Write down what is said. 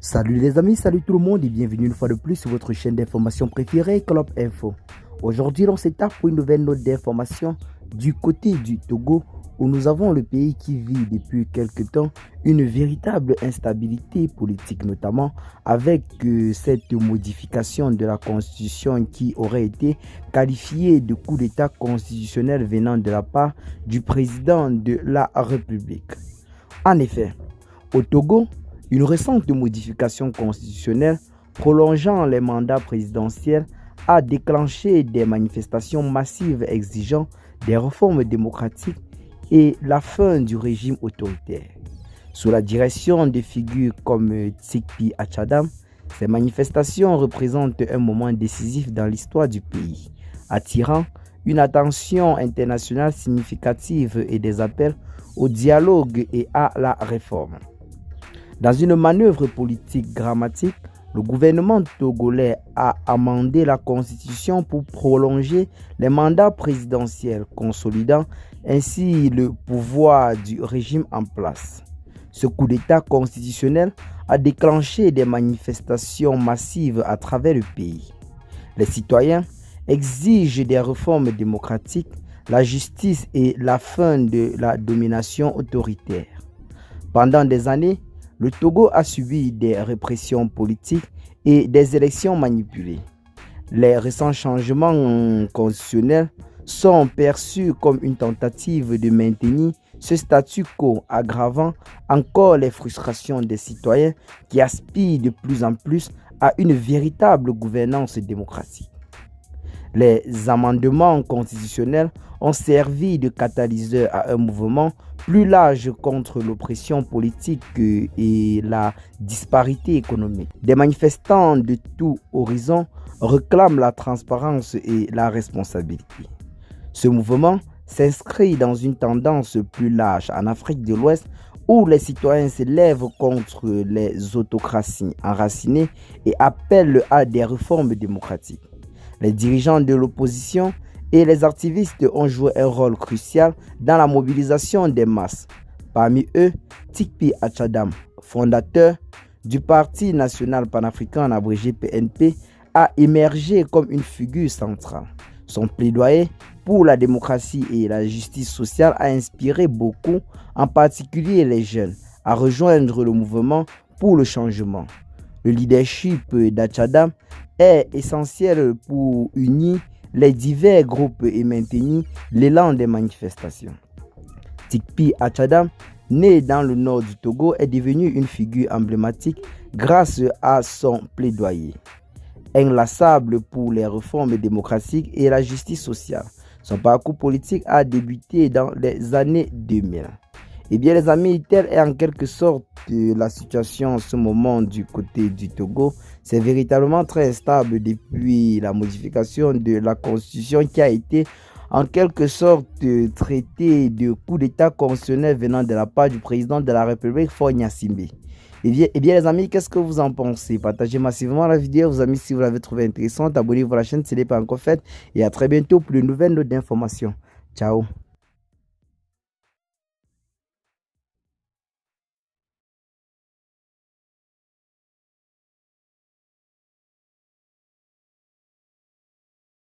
Salut les amis, salut tout le monde et bienvenue une fois de plus sur votre chaîne d'information préférée, Club Info. Aujourd'hui, on s'étape pour une nouvelle note d'information du côté du Togo où nous avons le pays qui vit depuis quelque temps une véritable instabilité politique, notamment avec cette modification de la constitution qui aurait été qualifiée de coup d'état constitutionnel venant de la part du président de la République. En effet, au Togo, une récente modification constitutionnelle prolongeant les mandats présidentiels a déclenché des manifestations massives exigeant des réformes démocratiques et la fin du régime autoritaire. Sous la direction de figures comme Tsikpi Achadam, ces manifestations représentent un moment décisif dans l'histoire du pays, attirant une attention internationale significative et des appels au dialogue et à la réforme. Dans une manœuvre politique dramatique, le gouvernement togolais a amendé la constitution pour prolonger les mandats présidentiels, consolidant ainsi le pouvoir du régime en place. Ce coup d'état constitutionnel a déclenché des manifestations massives à travers le pays. Les citoyens exigent des réformes démocratiques, la justice et la fin de la domination autoritaire. Pendant des années, le Togo a subi des répressions politiques et des élections manipulées. Les récents changements constitutionnels sont perçus comme une tentative de maintenir ce statu quo, aggravant encore les frustrations des citoyens qui aspirent de plus en plus à une véritable gouvernance démocratique. Les amendements constitutionnels ont servi de catalyseur à un mouvement plus large contre l'oppression politique et la disparité économique. Des manifestants de tout horizon réclament la transparence et la responsabilité. Ce mouvement s'inscrit dans une tendance plus large en Afrique de l'Ouest où les citoyens se lèvent contre les autocraties enracinées et appellent à des réformes démocratiques. Les dirigeants de l'opposition et les activistes ont joué un rôle crucial dans la mobilisation des masses. Parmi eux, Tsikpi Achadam, fondateur du Parti national panafricain abrégé PNP, a émergé comme une figure centrale. Son plaidoyer pour la démocratie et la justice sociale a inspiré beaucoup, en particulier les jeunes, à rejoindre le mouvement pour le changement. Le leadership d'Achadam est essentiel pour unir les divers groupes et maintenir l'élan des manifestations. Tsikpi Achadam, né dans le nord du Togo, est devenu une figure emblématique grâce à son plaidoyer inlassable pour les réformes démocratiques et la justice sociale. Son parcours politique a débuté dans les années 2000. Eh bien les amis, telle est en quelque sorte la situation en ce moment du côté du Togo. C'est véritablement très instable depuis la modification de la constitution qui a été en quelque sorte traitée de coup d'état constitutionnel venant de la part du président de la République, Faure Gnassingbé. Eh bien les amis, qu'est-ce que vous en pensez? Partagez massivement la vidéo, vos amis, si vous l'avez trouvée intéressante. Abonnez-vous à la chaîne si ce n'est pas encore fait. Et à très bientôt pour de nouvelles notes d'informations. Ciao.